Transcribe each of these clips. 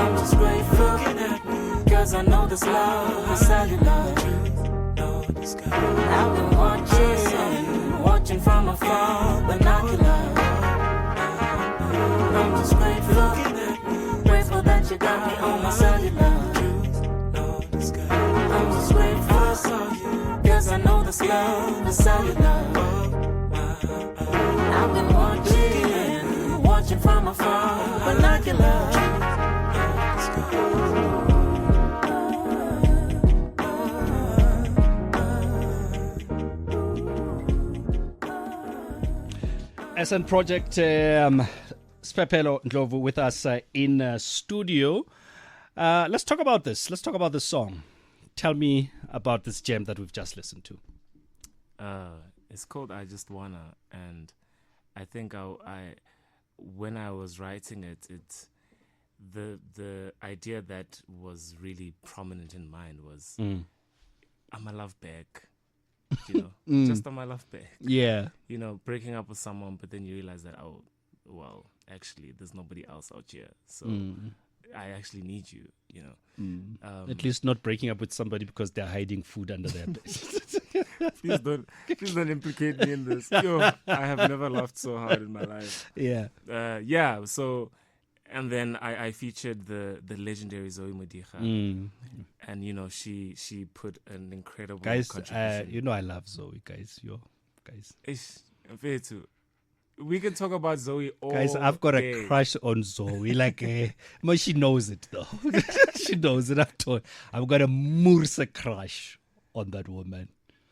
I'm just grateful, cause I know this love is cellular. I've been watching from afar, binocular. I'm just grateful that you got me on my cellular. I'm just grateful, cause I know this love is cellular. I've been watching from afar, binocular. SN Project, Spepelo Ndlovu with us in studio. Let's talk about this. Let's talk about this song. Tell me about this gem that we've just listened to. It's called I Just Wanna, and I think I when I was writing it, the idea that was really prominent in mind was I'm a love bag. You know, just on my love bag. Yeah. You know, breaking up with someone, but then you realize that, oh, well, actually, there's nobody else out here. So I actually need you, you know. At least not breaking up with somebody because they're hiding food under their bed. Please don't implicate me in this. Yo, I have never laughed so hard in my life. Yeah. Yeah, so... And then I featured the legendary Zoe Modiga. And, you know, she put an incredible contribution. You know I love Zoe, guys. Fair too. We can talk about Zoe all Guys, I've got day. a crush on Zoe. But she knows it, though. She knows it. I've got a Mursa crush on that woman.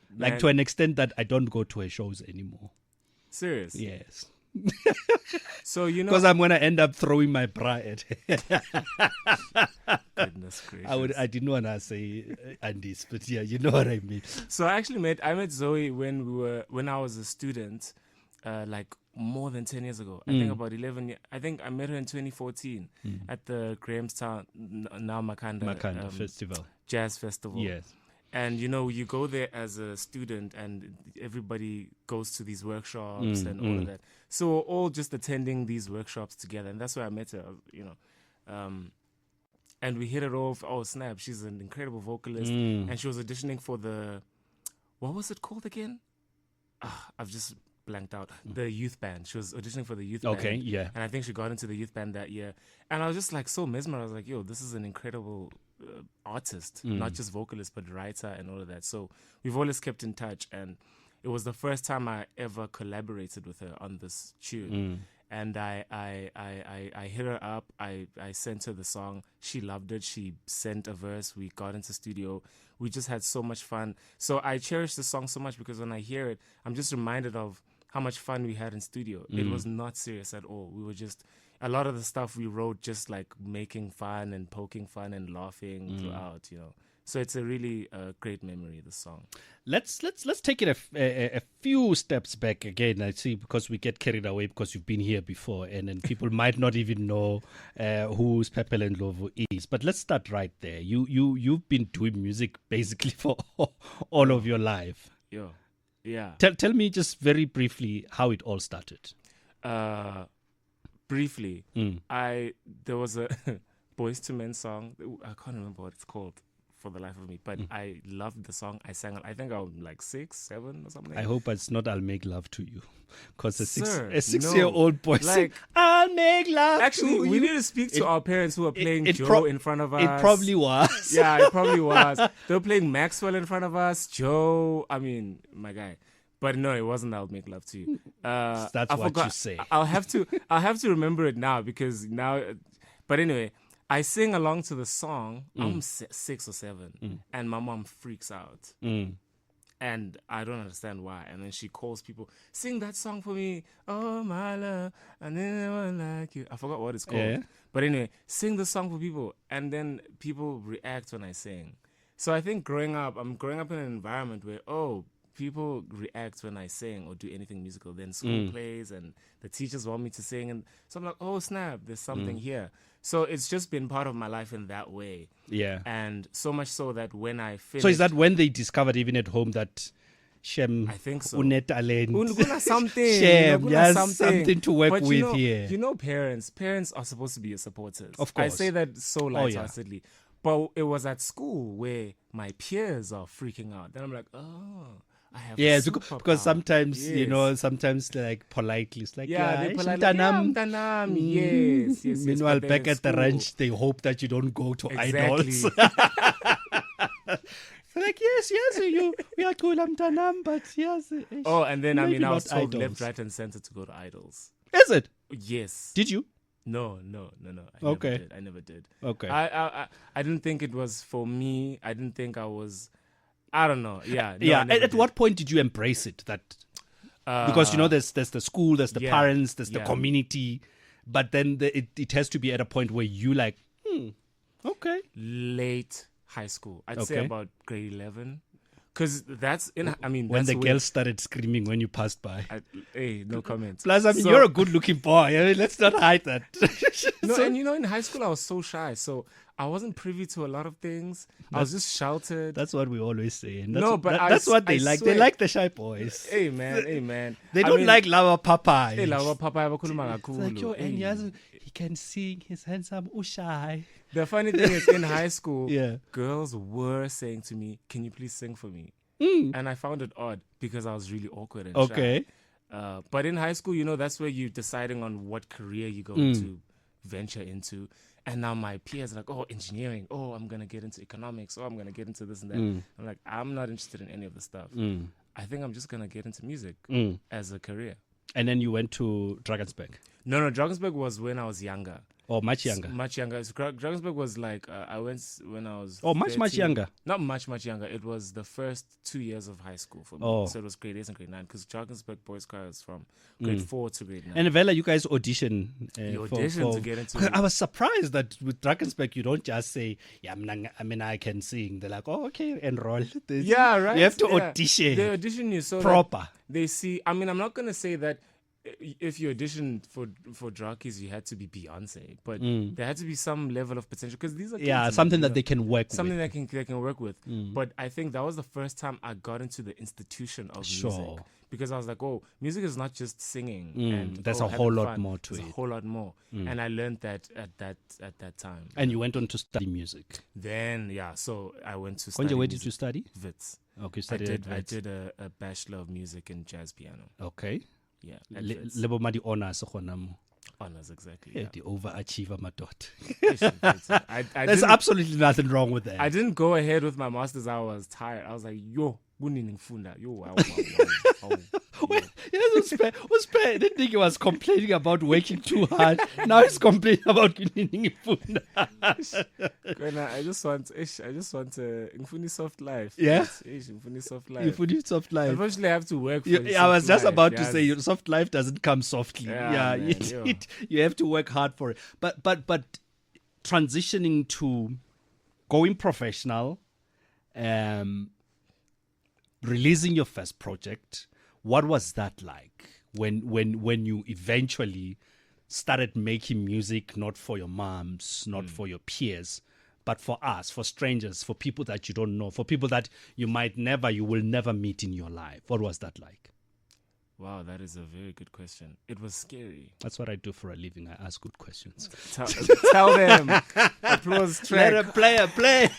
Man. To an extent that I don't go to her shows anymore. Serious? Yes. So, you know... Because I'm going to end up throwing my bra at her. Goodness gracious. I didn't want to say Andy's, but yeah, you know what I mean. So I met Zoe when I was a student, like more than 10 years ago. I think about 11 years. I think I met her in 2014 at the Grahamstown, now Makanda Festival. Jazz Festival. Yes. And, you know, you go there as a student and everybody goes to these workshops and all of that. So we're all just attending these workshops together. And that's where I met her, you know. And we hit it off. Oh, snap. She's an incredible vocalist. And she was auditioning for what was it called again? I've just blanked out. The youth band. She was auditioning for the youth band. Okay, yeah. And I think she got into the youth band that year. And I was just like so mesmerized. I was like, yo, this is an incredible artist, not just vocalist, but writer and all of that. So we've always kept in touch. And it was the first time I ever collaborated with her on this tune. And I hit her up. I sent her the song. She loved it. She sent a verse. We got into studio. We just had so much fun. So I cherish the song so much because when I hear it, I'm just reminded of how much fun we had in studio. It was not serious at all. We were just, a lot of the stuff we wrote just like making fun and poking fun and laughing throughout, you know. So it's a really great memory, the song. Let's take it a few steps back again. I see, because we get carried away because you've been here before, and then people might not even know who Spepelo Ndlovu is. But let's start right there. You've been doing music basically for all of your life. Yeah. Tell me just very briefly how it all started. Briefly, there was a Boys to Men song. I can't remember what it's called for the life of me, but I loved the song. I sang it. I think I was like 6, 7 or something. I hope it's not "I'll Make Love to You," because a 6 no. year old boy sing "I'll make love." Actually, to we you. need to speak to our parents who are playing Joe in front of us. It probably was. Yeah, it probably was. They were playing Maxwell in front of us. Joe, I mean, my guy. But no, it wasn't "I'll Make Love to You." That's I what forgot. you say. I'll have to remember it now because now. But anyway, I sing along to the song. I'm 6 or 7, and my mom freaks out, and I don't understand why. And then she calls people, "Sing that song for me, oh my love, and then I won't like you." I forgot what it's called. Yeah. But anyway, sing the song for people, and then people react when I sing. So I think I'm growing up in an environment where people react when I sing or do anything musical. Then school plays and the teachers want me to sing. And so I'm like, oh, snap, there's something here. So it's just been part of my life in that way. Yeah. And so much so that when I finished... So is that when they discovered even at home that Shem, I think so. Talent. Guna something. Shem, Guna yes, something to work but with here. You know, parents are supposed to be your supporters. Of course. I say that so lightheartedly. But it was at school where my peers are freaking out. Then I'm like, oh, I have because sometimes, yes. sometimes like politely, it's like, they politely like, mtanam. Yes. Meanwhile, but back then at the ranch, they hope that you don't go to idols. Like, yes, we are cool, mtanam, but yes. Oh, and then, I was told idols. left, right, and center to go to idols. Is it? Yes. Did you? No. I never did. Okay. I didn't think it was for me. I didn't think I was. I don't know. Yeah. No, yeah. At what point did you embrace it? That because there's the school, there's the parents, there's the community, but then it has to be at a point where you like, okay. Late high school. I'd say about grade 11. Because that's when the girls started screaming when you passed by. Hey, no comments. Plus, you're a good-looking boy. Let's not hide that. No, and in high school I was so shy, so I wasn't privy to a lot of things. I was just sheltered. That's what we always say. And that's what they like. Swear. They like the shy boys. Hey man. They don't like Lava Papa. Hey, Lava Papa. It's like, yo, and he can sing. He's handsome. Shy. The funny thing is, in high school, girls were saying to me, "Can you please sing for me?" And I found it odd because I was really awkward and shy. But in high school, that's where you're deciding on what career you're going to venture into. And now my peers are like, oh, engineering. Oh, I'm going to get into economics. Oh, I'm going to get into this and that. I'm like, I'm not interested in any of the stuff. I think I'm just going to get into music as a career. And then you went to Drakensberg? No, Drakensberg was when I was younger. Oh, much younger. Much younger. So Drakensberg was like, I went when I was. Oh, much younger. Not much younger. It was the first 2 years of high school for me. Oh. So it was grade 8 and grade 9 because Drakensberg Boys Choir was from grade 4 to grade 9. And Vela, you guys audition. You audition to get into. I was surprised that with Drakensberg, you don't just say, I can sing. They're like, oh, okay, enroll. Yeah, right. You have to audition. They audition you so proper. They see. I'm not going to say that. If you auditioned for Drakies, you had to be Beyonce, but there had to be some level of potential because these are kids something that they can work with. Something that they can work with. But I think that was the first time I got into the institution of music because I was like, oh, music is not just singing. And there's a whole lot more to it. There's a whole lot more, and I learned that at that time. And you went on to study music. Then so I went to study. Where did you study? Wits. Okay, I did a bachelor of music in jazz piano. Okay. Yeah, Lebo honors, exactly. Yeah, the overachiever, my daughter. There's absolutely nothing wrong with that. I didn't go ahead with my master's. I was tired. I was like, yo, wow. I didn't think he was complaining about working too hard. Now he's complaining about getting food. I just want a soft life. Yeah? Soft life. Soft life. Unfortunately, I have to work for I was just about to say, your soft life doesn't come softly. You have to work hard for it. But transitioning to going professional, releasing your first project, what was that like when you eventually started making music, not for your moms, not for your peers, but for us, for strangers, for people that you don't know, for people that you will never meet in your life? What was that like? Wow, that is a very good question. It was scary. That's what I do for a living. I ask good questions. Tell them. Applause track. Let a player play.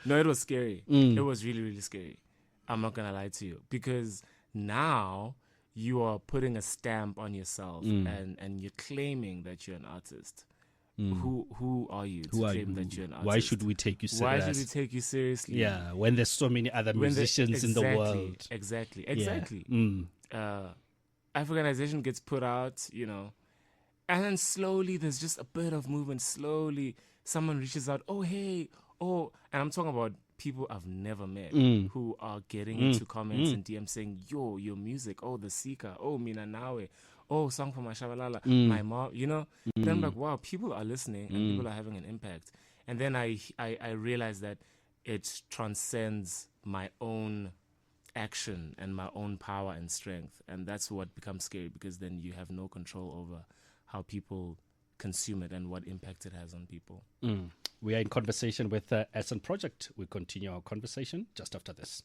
No, it was scary. It was really, really scary. I'm not going to lie to you. Because now you are putting a stamp on yourself and you're claiming that you're an artist. Who are you to claim that you're an artist? Why should we take you seriously? Why should we take you seriously? Yeah, when there's so many other musicians in the world. Exactly. Afrikanization gets put out, and then slowly there's just a bit of movement. Slowly someone reaches out. Oh, hey. Oh, and I'm talking about people I've never met who are getting into comments and DMs saying, yo, your music. Oh, The Seeker. Oh, Mina Nawe. Oh, song for my Shabalala, my mom, Then I'm like, wow, people are listening and people are having an impact. And then I realized that it transcends my own action and my own power and strength. And that's what becomes scary because then you have no control over how people consume it and what impact it has on people. We are in conversation with Ascent Project. We continue our conversation just after this.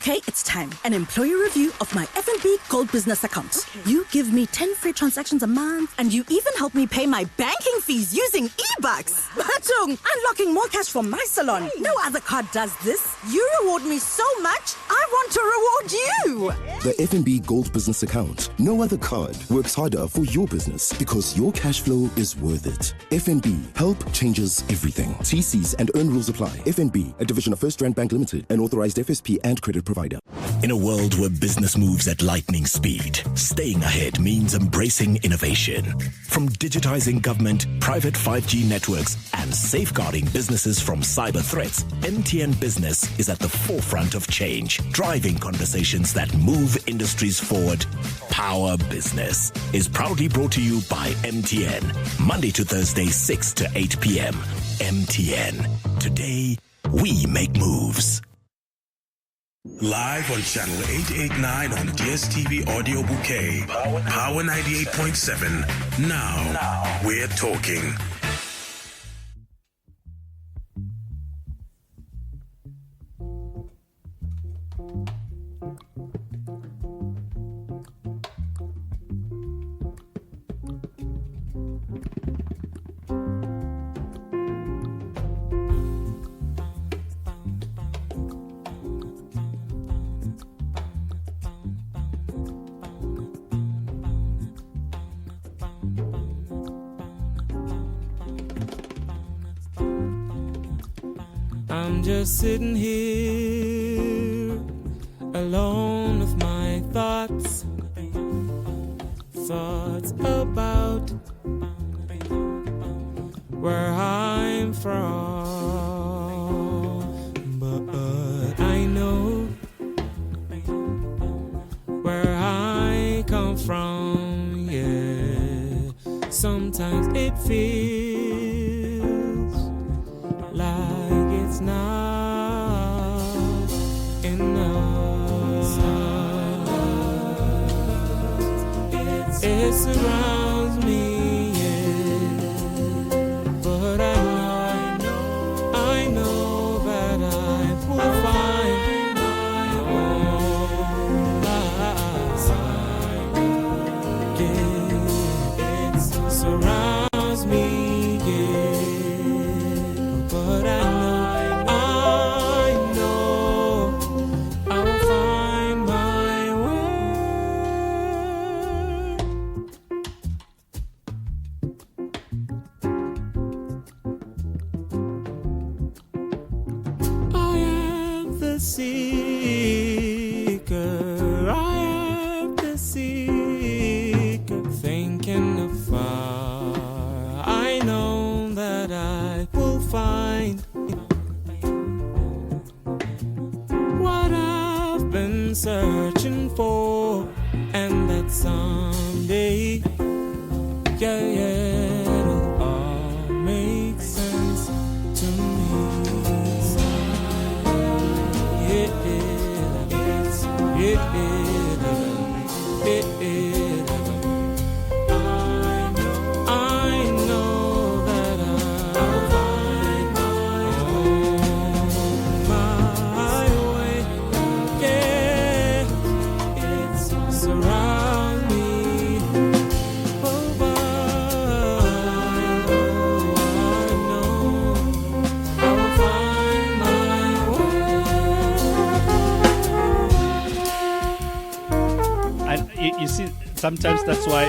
Okay, it's time. An employee review of my F&B Gold Business account. Okay. You give me 10 free transactions a month, and you even help me pay my banking fees using eBucks. Batung, unlocking more cash for my salon. Hey. No other card does this. You reward me so much, I want to reward you. The F&B Gold Business account. No other card works harder for your business because your cash flow is worth it. F&B, help changes everything. TCs and earn rules apply. F&B, a division of First Rand Bank Limited, an authorized FSP and credit provider. In a world where business moves at lightning speed, staying ahead means embracing innovation. From digitizing government, private 5G networks, and safeguarding businesses from cyber threats, MTN Business is at the forefront of change, driving conversations that move industries forward. Power Business is proudly brought to you by MTN, Monday to Thursday, 6 to 8 p.m. MTN. Today, we make moves. Live on channel 889 on DSTV Audio Bouquet. Power 98.7. Now we're talking. I'm just sitting here alone with my thoughts about where I'm from, but I know where I come from. Yeah, sometimes it feels like it's not enough. It surrounds me, yeah. But I know that I will find my own life. Yeah, it surrounds me, yeah. But I know I will find my way. I am the seeker, I am the seeker, thinking afar. I know that I will find what I've been searching for, and that someday, it'll all make sense to me. I know that I'll find my way. Yeah, it's surround me. Oh, but I know I'll find my way. And you see, sometimes that's why.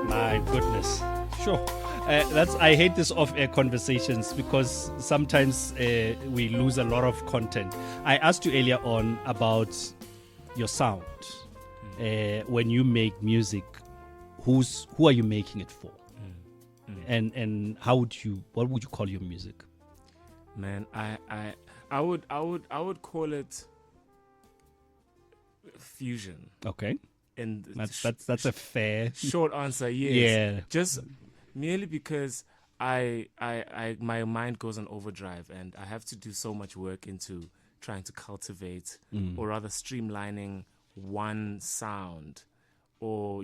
My goodness, sure. I hate this off-air conversations because sometimes we lose a lot of content. I asked you earlier on about your sound. When you make music, who are you making it for? And what would you call your music? Man, I would call it fusion. Okay. And That's a fair short answer, yes. Yeah. Just merely because my mind goes on overdrive and I have to do so much work into trying to cultivate or rather streamlining one sound, or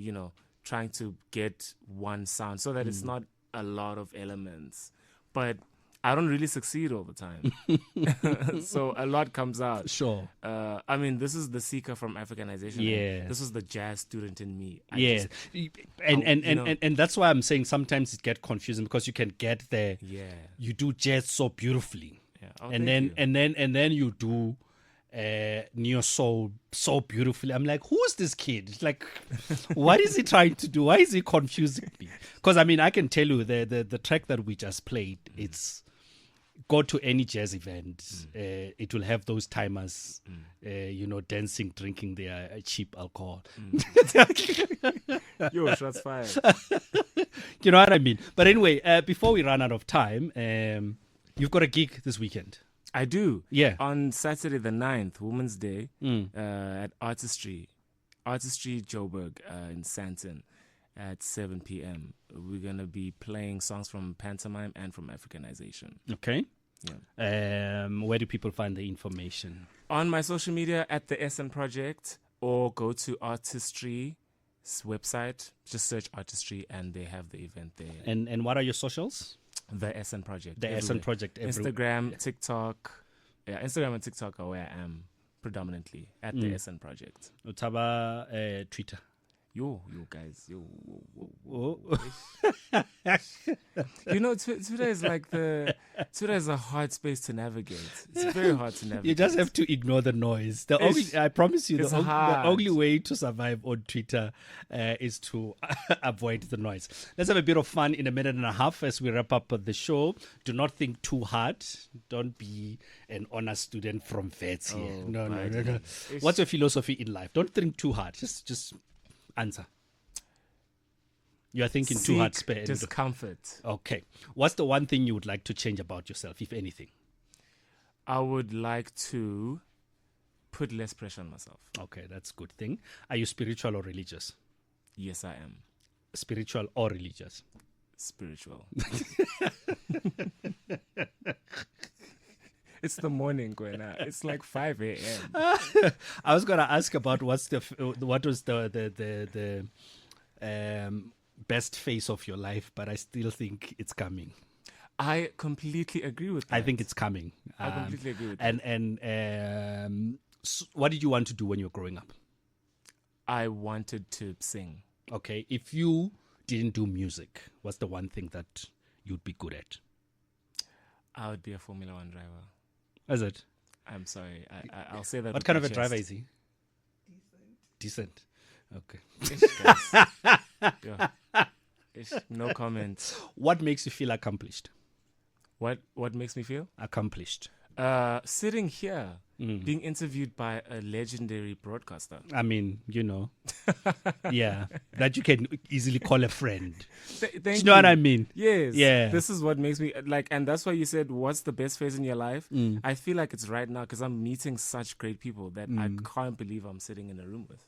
trying to get one sound so that it's not a lot of elements. But I don't really succeed all the time. So a lot comes out. Sure. I mean, this is the seeker from Afrikanization. Yeah. This is the jazz student in me. And that's why I'm saying sometimes it get confusing because you can get there. Yeah. You do jazz so beautifully. Yeah. Oh, and thank then you. and then you do neo soul so beautifully. I'm like, who's this kid? It's like, what is he trying to do? Why is he confusing me? Because I mean, I can tell you the track that we just played. It's go to any jazz event. It will have those timers, dancing, drinking their cheap alcohol. Yo, shots fired. You know what I mean? But anyway, before we run out of time, you've got a gig this weekend. I do. Yeah. On Saturday the 9th, Women's Day, at Artistry Joburg in Sandton at 7 p.m. We're going to be playing songs from Pantomime and from Afrikanization. Okay. Yeah. Where do people find the information? On my social media at the SN Project, or go to Artistry's website. Just search Artistry and they have the event there. And what are your socials? The SN Project. The SN Project. Instagram, TikTok. Yeah, Instagram and TikTok are where I am predominantly at the SN Project. Utaba Twitter. Yo guys, yo. Oh. You know, Twitter is Twitter is a hard space to navigate. It's very hard to navigate. You just have to ignore the noise. I promise you, the only way to survive on Twitter is to avoid the noise. Let's have a bit of fun in a minute and a half as we wrap up the show. Do not think too hard. Don't be an honor student from vets here. No. What's your philosophy in life? Don't think too hard. Just answer. You are thinking too hard. Seek discomfort. Okay. What's the one thing you would like to change about yourself, if anything? I would like to put less pressure on myself. Okay, that's a good thing. Are you spiritual or religious? Yes, I am. Spiritual or religious? Spiritual. It's the morning, Kwena. It's like 5 a.m. I was gonna ask about what was the best phase of your life, but I still think it's coming. I completely agree with that. I think it's coming. I completely agree with that. And what did you want to do when you were growing up? I wanted to sing. Okay, if you didn't do music, what's the one thing that you'd be good at? I would be a Formula One driver. Is it? I'm sorry. I'll say that. What kind of a driver is he? Decent. Okay. No comment. What makes you feel accomplished? What makes me feel? Accomplished. Sitting here, being interviewed by a legendary broadcaster. I mean, yeah, that you can easily call a friend. Do you know what I mean? Yes. Yeah. This is what makes me and that's why you said, what's the best phase in your life? I feel like it's right now because I'm meeting such great people that I can't believe I'm sitting in a room with.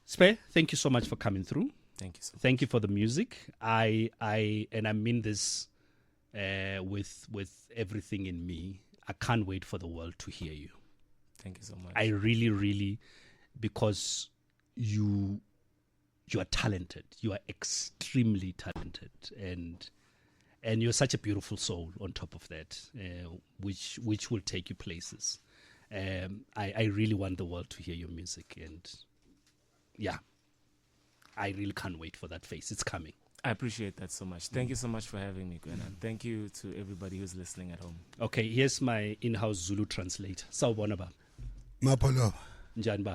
Spe, thank you so much for coming through. Thank you so much. Thank you for the music. I mean this with everything in me. I can't wait for the world to hear you. Thank you so much. I really, really, because you are talented. You are extremely talented, and you're such a beautiful soul on top of that, which will take you places. I really want the world to hear your music, and yeah, I really can't wait for that phase. It's coming. I appreciate that so much. Thank you so much for having me, Kwena. Thank you to everybody who's listening at home. Okay, here's my in-house Zulu translator. Sawubona baba. Mapolo. Njani ba?